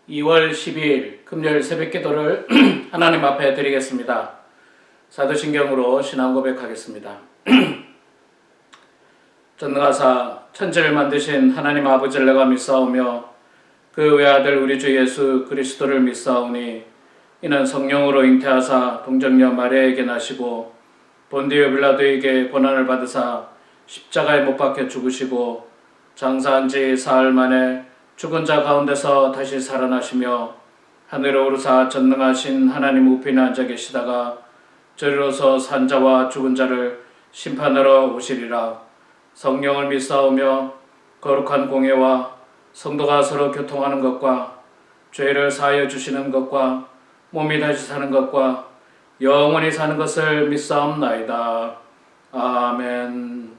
2월 12일 금요일 새벽 기도를 하나님 앞에 드리겠습니다. 사도신경으로 신앙 고백하겠습니다. 전능하사 천지를 만드신 하나님 아버지를 내가 믿사오며 그 외아들 우리 주 예수 그리스도를 믿사오니 이는 성령으로 잉태하사 동정녀 마리아에게 나시고 본디오 빌라도에게 고난을 받으사 십자가에 못 박혀 죽으시고 장사한 지 사흘 만에 죽은 자 가운데서 다시 살아나시며 하늘에 오르사 전능하신 하나님 우편에 앉아 계시다가 저리로서 산 자와 죽은 자를 심판하러 오시리라. 성령을 믿사오며 거룩한 공예와 성도가 서로 교통하는 것과 죄를 사하여 주시는 것과 몸이 다시 사는 것과 영원히 사는 것을 믿사옵나이다. 아멘.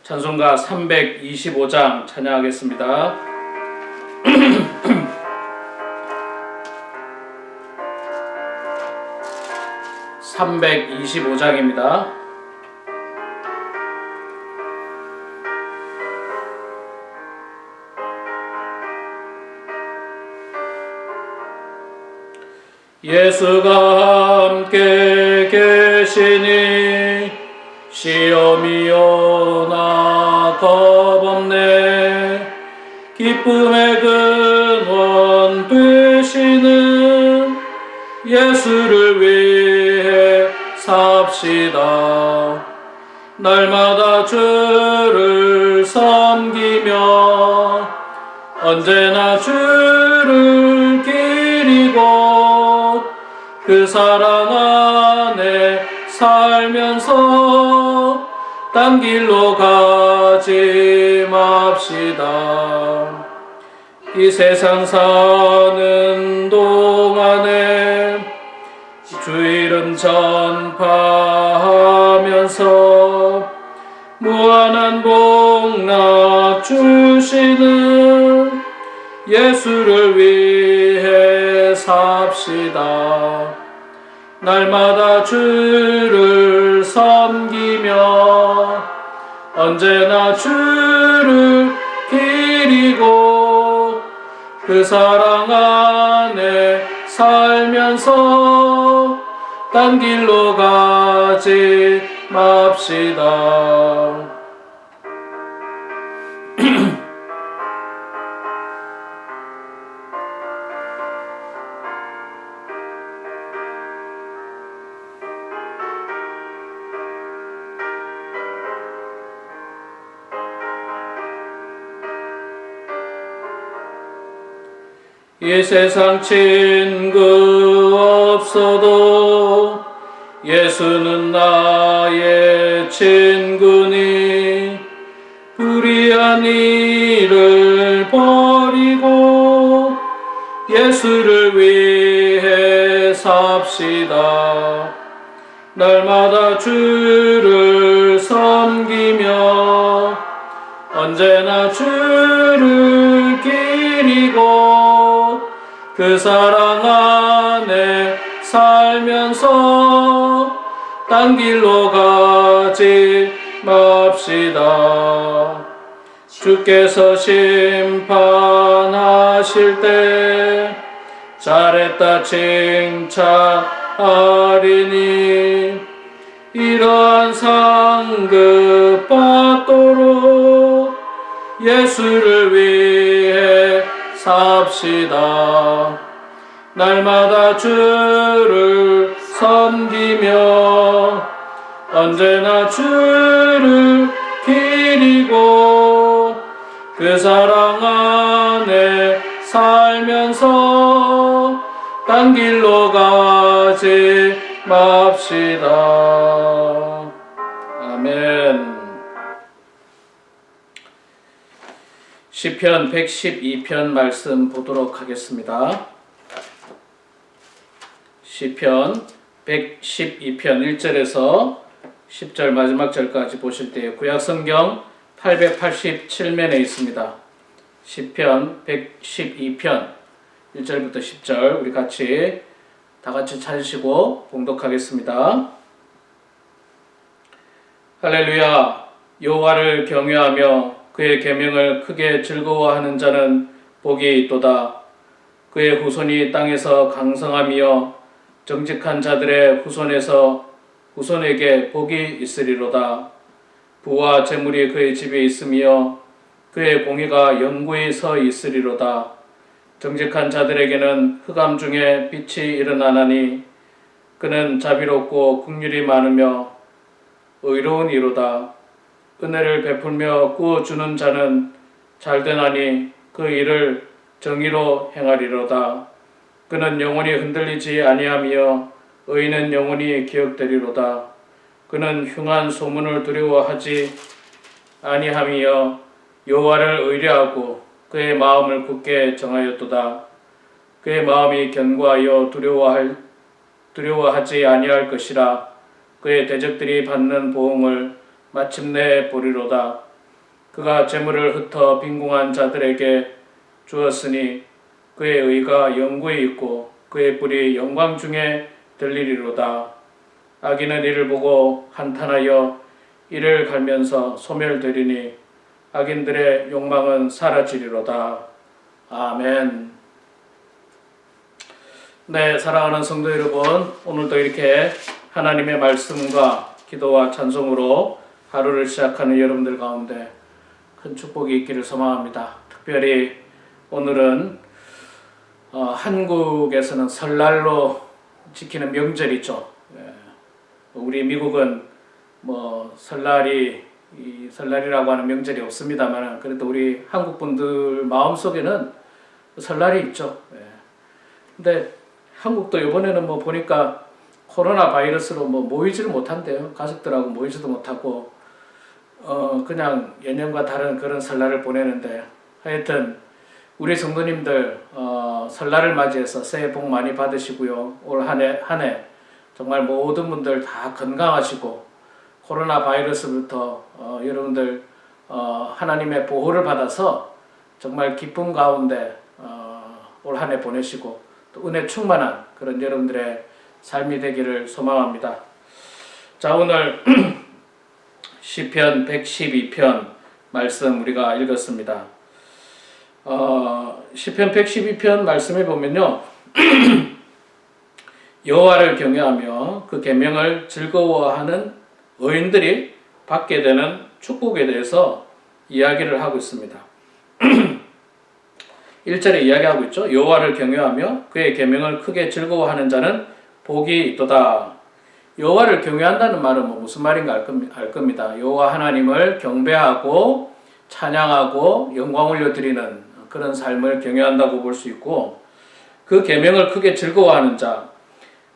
찬송가 325장 찬양하겠습니다. 325장입니다. 예수가 함께 계시니 시험이 오나 겁없네. 기쁨의 근원 되시는 예수를 위해 삽시다. 날마다 주를 섬기며 언제나 주를 기리고 그 사랑 안에 살면서 딴 길로 가지 맙시다. 이 세상 사는 동안에 주 이름 전파하면서 무한한 복락 주시는 예수를 위해 삽시다. 날마다 주를 섬기며 언제나 주를 기리고 그 사랑 안에 살면서 딴 길로 가지 맙시다. 이 세상 친구 없어도 예수는 나의 친구니 불의한 일을 버리고 예수를 위해 삽시다. 날마다 주를 섬기며 언제나 주를 기리고 그 사랑 안에 살면서 딴 길로 가지 맙시다. 주께서 심판하실 때 잘했다 칭찬하리니 이러한 상급 받도록 예수를 위해 삽시다. 날마다 주를 섬기며 언제나 주를 기리고 그 사랑 안에 살면서 딴 길로 가지 맙시다. 아멘. 시편 112편 말씀 보도록 하겠습니다. 시편 112편 1절에서 10절 마지막 절까지 보실 때 구약성경 887면에 있습니다. 시편 112편 1절부터 10절 우리 다 같이 찾으시고 봉독하겠습니다. 할렐루야. 여호와를 경외하며 그의 계명을 크게 즐거워하는 자는 복이 있도다. 그의 후손이 땅에서 강성하며 정직한 자들의 후손에게 복이 있으리로다. 부와 재물이 그의 집에 있으며 그의 공의가 영구히 서 있으리로다. 정직한 자들에게는 흑암 중에 빛이 일어나나니 그는 자비롭고 긍휼이 많으며 의로운 이로다. 은혜를 베풀며 구워주는 자는 잘되나니 그 일을 정의로 행하리로다. 그는 영원히 흔들리지 아니하며 의인은 영원히 기억되리로다. 그는 흉한 소문을 두려워하지 아니하며 여호와를 의뢰하고 그의 마음을 굳게 정하였도다. 그의 마음이 견고하여 두려워하지 아니할 것이라. 그의 대적들이 받는 보응을 마침내 보리로다. 그가 재물을 흩어 빈궁한 자들에게 주었으니 그의 의가 영구히 있고 그의 뿔이 영광 중에 들리리로다. 악인은 이를 보고 한탄하여 이를 갈면서 소멸되리니 악인들의 욕망은 사라지리로다. 아멘. 네, 사랑하는 성도 여러분, 오늘도 이렇게 하나님의 말씀과 기도와 찬송으로 하루를 시작하는 여러분들 가운데 큰 축복이 있기를 소망합니다. 특별히 오늘은 한국에서는 설날로 지키는 명절이죠. 우리 미국은 뭐 설날이라고 하는 명절이 없습니다만 그래도 우리 한국 분들 마음속에는 설날이 있죠. 근데 한국도 이번에는 뭐 보니까 코로나 바이러스로 뭐 모이지를 못한대요. 가족들하고 모이지도 못하고 그냥 예년과 다른 그런 설날을 보내는데, 하여튼 우리 성도님들 설날을 맞이해서 새해 복 많이 받으시고요. 올 한 해 정말 모든 분들 다 건강하시고 코로나 바이러스부터 여러분들 하나님의 보호를 받아서 정말 기쁨 가운데 올 한 해 보내시고 또 은혜 충만한 그런 여러분들의 삶이 되기를 소망합니다. 자, 오늘 시편 112편 말씀 우리가 읽었습니다. 시편 112편 말씀에 보면요. 여호와를 경외하며 그 계명을 즐거워하는 의인들이 받게 되는 축복에 대해서 이야기를 하고 있습니다. 1절에 이야기하고 있죠. 여호와를 경외하며 그의 계명을 크게 즐거워하는 자는 복이 있도다. 여호와를 경외한다는 말은 무슨 말인가 알 겁니다. 여호와 하나님을 경배하고 찬양하고 영광 올려드리는 그런 삶을 경외한다고 볼 수 있고, 그 계명을 크게 즐거워하는 자,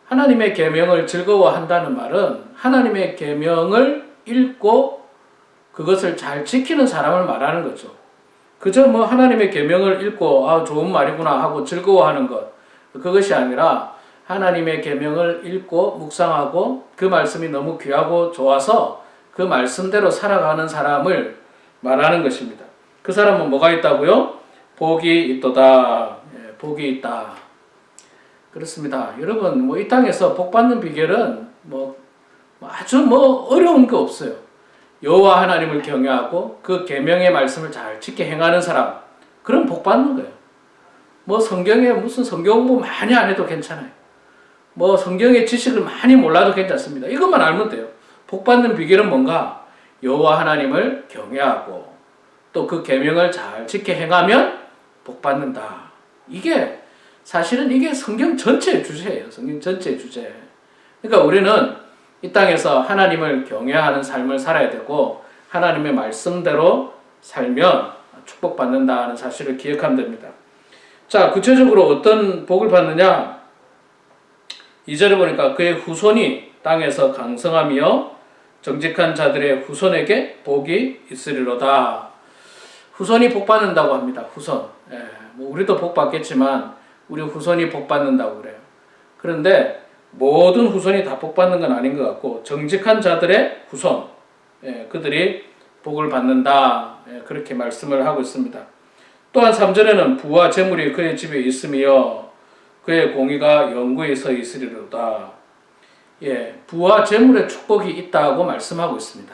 하나님의 계명을 즐거워한다는 말은 하나님의 계명을 읽고 그것을 잘 지키는 사람을 말하는 거죠. 그저 뭐 하나님의 계명을 읽고 좋은 말이구나 하고 즐거워하는 것, 그것이 아니라 하나님의 계명을 읽고 묵상하고 그 말씀이 너무 귀하고 좋아서 그 말씀대로 살아가는 사람을 말하는 것입니다. 그 사람은 뭐가 있다고요? 복이 있도다. 복이 있다. 그렇습니다. 여러분, 이 땅에서 복 받는 비결은 아주 어려운 게 없어요. 여호와 하나님을 경외하고 그 계명의 말씀을 잘 지켜 행하는 사람, 그럼 복 받는 거예요. 성경에 무슨 성경 공부 많이 안 해도 괜찮아요. 성경의 지식을 많이 몰라도 괜찮습니다. 이것만 알면 돼요. 복 받는 비결은 뭔가? 여호와 하나님을 경외하고 또 그 계명을 잘 지켜 행하면 복 받는다. 사실은 이게 성경 전체의 주제예요. 성경 전체의 주제. 그러니까 우리는 이 땅에서 하나님을 경외하는 삶을 살아야 되고 하나님의 말씀대로 살면 축복받는다는 사실을 기억하면 됩니다. 자, 구체적으로 어떤 복을 받느냐? 2절에 보니까 그의 후손이 땅에서 강성하며 정직한 자들의 후손에게 복이 있으리로다. 후손이 복 받는다고 합니다. 후손. 우리도 복 받겠지만 우리 후손이 복 받는다고 그래요. 그런데 모든 후손이 다 복 받는 건 아닌 것 같고 정직한 자들의 후손, 그들이 복을 받는다. 그렇게 말씀을 하고 있습니다. 또한 3절에는 부와 재물이 그의 집에 있으며 그의 공의가 영구히 서 있으리로다. 부와 재물의 축복이 있다고 말씀하고 있습니다.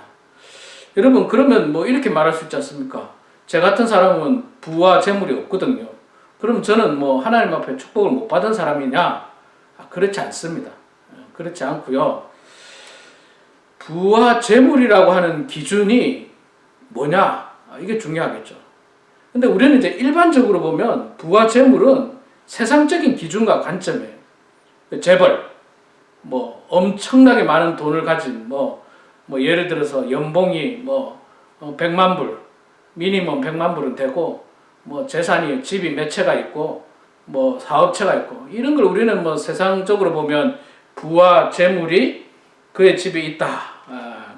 여러분, 그러면 이렇게 말할 수 있지 않습니까? 제 같은 사람은 부와 재물이 없거든요. 그럼 저는 뭐 하나님 앞에 축복을 못 받은 사람이냐? 그렇지 않습니다. 그렇지 않고요. 부와 재물이라고 하는 기준이 뭐냐? 이게 중요하겠죠. 근데 우리는 이제 일반적으로 보면 부와 재물은 세상적인 기준과 관점이에요. 재벌, 뭐 엄청나게 많은 돈을 가진 뭐 예를 들어서 연봉이 100만 불, 미니멈 100만 불은 되고 뭐 재산이 집이 몇 채가 있고 뭐 사업체가 있고 이런 걸 우리는 뭐 세상적으로 보면 부와 재물이 그의 집에 있다.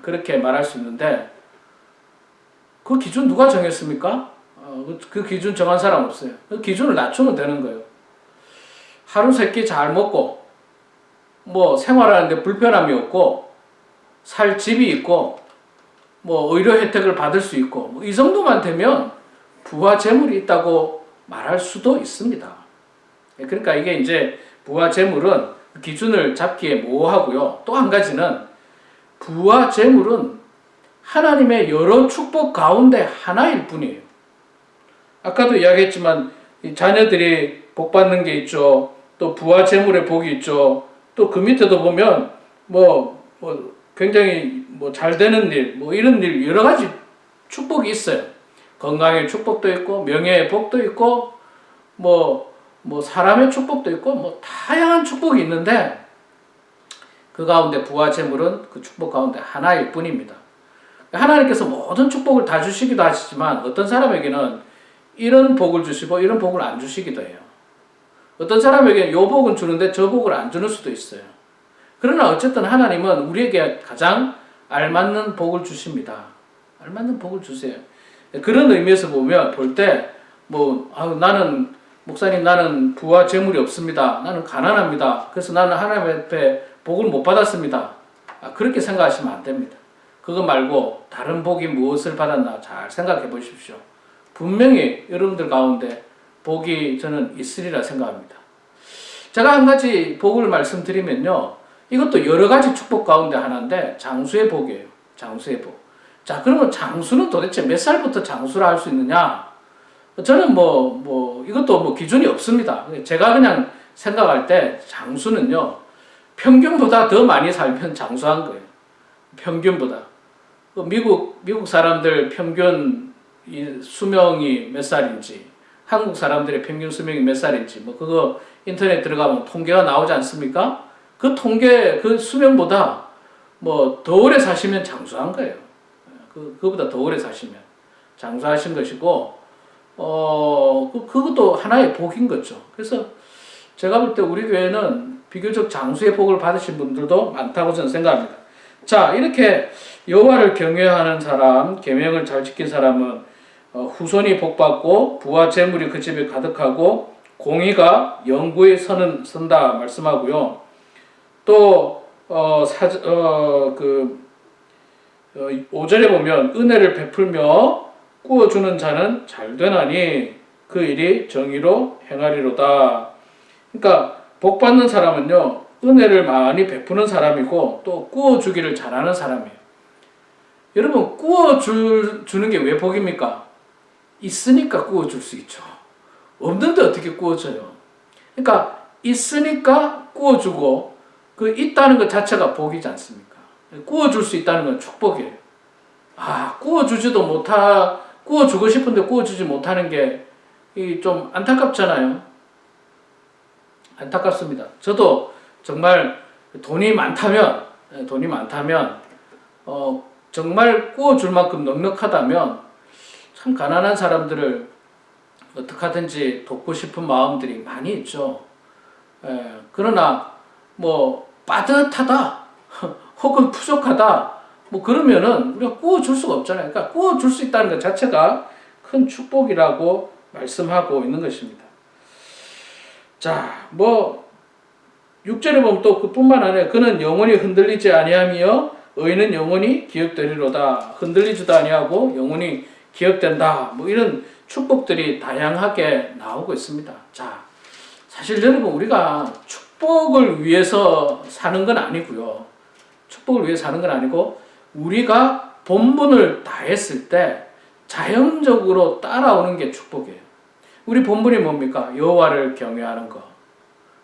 그렇게 말할 수 있는데 그 기준 누가 정했습니까? 그 기준 정한 사람 없어요. 그 기준을 낮추면 되는 거예요. 하루 세 끼 잘 먹고 뭐 생활하는데 불편함이 없고 살 집이 있고 뭐 의료 혜택을 받을 수 있고 뭐 이 정도만 되면 부와 재물이 있다고 말할 수도 있습니다. 그러니까 이게 이제 부와 재물은 기준을 잡기에 모호하고요. 또 한 가지는 부와 재물은 하나님의 여러 축복 가운데 하나일 뿐이에요. 아까도 이야기했지만 자녀들이 복 받는 게 있죠. 또 부와 재물의 복이 있죠. 또 그 밑에도 보면 굉장히 잘 되는 일, 이런 일 여러 가지 축복이 있어요. 건강의 축복도 있고 명예의 복도 있고 사람의 축복도 있고 다양한 축복이 있는데 그 가운데 부와 재물은 그 축복 가운데 하나일 뿐입니다. 하나님께서 모든 축복을 다 주시기도 하시지만 어떤 사람에게는 이런 복을 주시고 이런 복을 안 주시기도 해요. 어떤 사람에게는 요 복은 주는데 저 복을 안 주는 수도 있어요. 그러나 어쨌든 하나님은 우리에게 가장 알맞는 복을 주십니다. 알맞는 복을 주세요. 그런 의미에서 볼 때 나는 목사님 나는 부와 재물이 없습니다. 나는 가난합니다. 그래서 나는 하나님 앞에 복을 못 받았습니다. 그렇게 생각하시면 안 됩니다. 그거 말고 다른 복이 무엇을 받았나 잘 생각해 보십시오. 분명히 여러분들 가운데 복이 저는 있으리라 생각합니다. 제가 한 가지 복을 말씀드리면요. 이것도 여러 가지 축복 가운데 하나인데 장수의 복이에요. 장수의 복. 자, 그러면 장수는 도대체 몇 살부터 장수를 할 수 있느냐? 저는 이것도 기준이 없습니다. 제가 그냥 생각할 때 장수는요. 평균보다 더 많이 살면 장수한 거예요. 평균보다. 미국 사람들 평균 수명이 몇 살인지, 한국 사람들의 평균 수명이 몇 살인지, 그거 인터넷 들어가면 통계가 나오지 않습니까? 그 통계, 그 수명보다 더 오래 사시면 장수한 거예요. 그거보다 더 오래 사시면 장수하신 것이고, 그것도 하나의 복인 거죠. 그래서 제가 볼 때 우리 교회는 비교적 장수의 복을 받으신 분들도 많다고 저는 생각합니다. 자, 이렇게 여호와를 경외하는 사람, 계명을 잘 지킨 사람은 후손이 복받고 부와 재물이 그 집에 가득하고 공의가 영구히 선다 말씀하고요. 또 5절에 보면 은혜를 베풀며 꾸어주는 자는 잘되나니 그 일이 정의로 행하리로다. 그러니까 복받는 사람은요. 은혜를 많이 베푸는 사람이고 또 꾸어주기를 잘하는 사람이에요. 여러분 꾸어주는 게 왜 복입니까? 있으니까 꾸어줄 수 있죠. 없는데 어떻게 꾸어줘요? 그러니까 있으니까 꾸어주고 그 있다는 것 자체가 복이지 않습니까? 꾸어줄 수 있다는 건 축복이에요. 꾸어주고 싶은데 꾸어주지 못하는 게 좀 안타깝잖아요. 안타깝습니다. 저도 정말 돈이 많다면 정말 꾸어줄 만큼 넉넉하다면 참 가난한 사람들을 어떻게 하든지 돕고 싶은 마음들이 많이 있죠. 그러나 빠듯하다 혹은 부족하다 그러면은 우리가 꾸어줄 수가 없잖아요. 그러니까 꾸어줄 수 있다는 것 자체가 큰 축복이라고 말씀하고 있는 것입니다. 자, 6절에 보면 또 그뿐만 아니라 그는 영원히 흔들리지 아니하며 의인은 영원히 기억되리로다. 흔들리지도 아니하고 영원히 기억된다. 이런 축복들이 다양하게 나오고 있습니다. 자, 사실 여러분 우리가 축복을 위해서 사는 건 아니고요. 축복을 위해서 사는 건 아니고 우리가 본분을 다했을 때 자연적으로 따라오는 게 축복이에요. 우리 본분이 뭡니까? 여호와를 경외하는 것.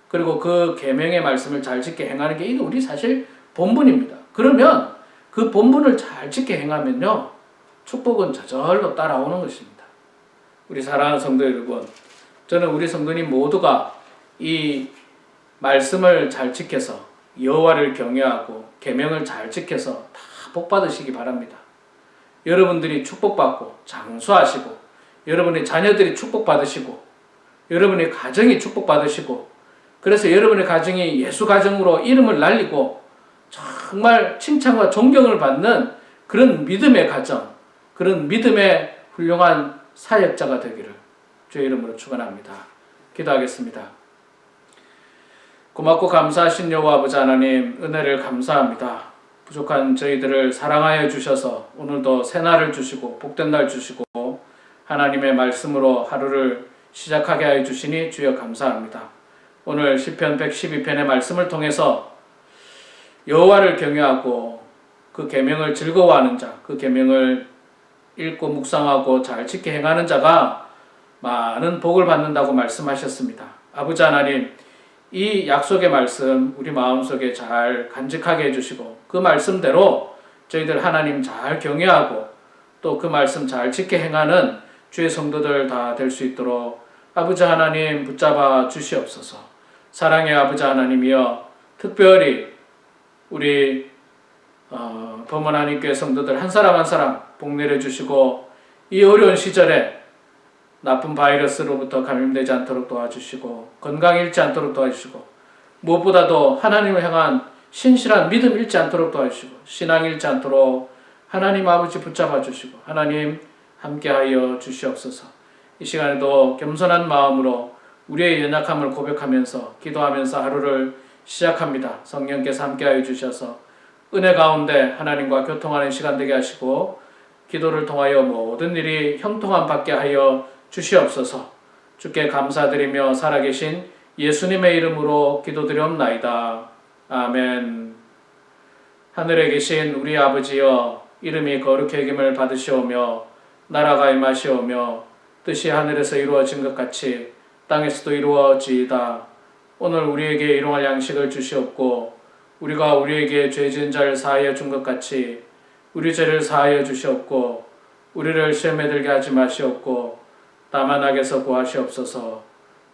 그리고 그 계명의 말씀을 잘 짓게 행하는 게 이게 우리 사실 본분입니다. 그러면 그 본분을 잘 짓게 행하면요, 축복은 저절로 따라오는 것입니다. 우리 사랑하는 성도 여러분, 저는 우리 성도님 모두가 이 말씀을 잘 지켜서 여호와를 경외하고 계명을 잘 지켜서 다 복 받으시기 바랍니다. 여러분들이 축복받고 장수하시고, 여러분의 자녀들이 축복받으시고, 여러분의 가정이 축복받으시고, 그래서 여러분의 가정이 예수 가정으로 이름을 날리고 정말 칭찬과 존경을 받는 그런 믿음의 가정, 그런 믿음의 훌륭한 사역자가 되기를 주의 이름으로 축원합니다. 기도하겠습니다. 고맙고 감사하신 여호와 아버지 하나님, 은혜를 감사합니다. 부족한 저희들을 사랑하여 주셔서 오늘도 새날을 주시고 복된 날 주시고 하나님의 말씀으로 하루를 시작하게 하여 주시니 주여 감사합니다. 오늘 시편 112편의 말씀을 통해서 여호와를 경외하고 그 계명을 즐거워하는 자, 그 계명을 읽고 묵상하고 잘 지켜 행하는 자가 많은 복을 받는다고 말씀하셨습니다. 아버지 하나님, 이 약속의 말씀 우리 마음속에 잘 간직하게 해주시고 그 말씀대로 저희들 하나님 잘 경외하고 또 그 말씀 잘 지켜 행하는 주의 성도들 다 될 수 있도록 아버지 하나님 붙잡아 주시옵소서. 사랑의 아버지 하나님이여, 특별히 우리 범원 하나님교회 성도들 한 사람 한 사람 복 내려주시고 이 어려운 시절에 나쁜 바이러스로부터 감염되지 않도록 도와주시고 건강 잃지 않도록 도와주시고 무엇보다도 하나님을 향한 신실한 믿음 잃지 않도록 도와주시고 신앙 잃지 않도록 하나님 아버지 붙잡아 주시고 하나님 함께하여 주시옵소서. 이 시간에도 겸손한 마음으로 우리의 연약함을 고백하면서 기도하면서 하루를 시작합니다. 성령께서 함께하여 주셔서 은혜 가운데 하나님과 교통하는 시간 되게 하시고 기도를 통하여 모든 일이 형통함 받게 하여 주시옵소서. 주께 감사드리며 살아계신 예수님의 이름으로 기도드리옵나이다. 아멘. 하늘에 계신 우리 아버지여, 이름이 거룩히 여김을 받으시오며 나라가 임하시오며 뜻이 하늘에서 이루어진 것 같이 땅에서도 이루어지이다. 오늘 우리에게 일용할 양식을 주시옵고 우리가 우리에게 죄 지은 자를 사하여 준 것 같이 우리 죄를 사하여 주시옵고 우리를 시험에 들게 하지 마시옵고 다만 악에서 구하시옵소서.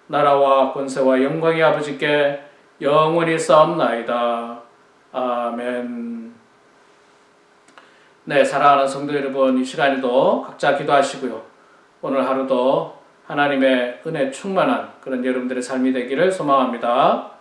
나라와 권세와 영광이 아버지께 영원히 싸움나이다. 아멘. 네, 사랑하는 성도 여러분, 이 시간에도 각자 기도하시고요. 오늘 하루도 하나님의 은혜 충만한 그런 여러분들의 삶이 되기를 소망합니다.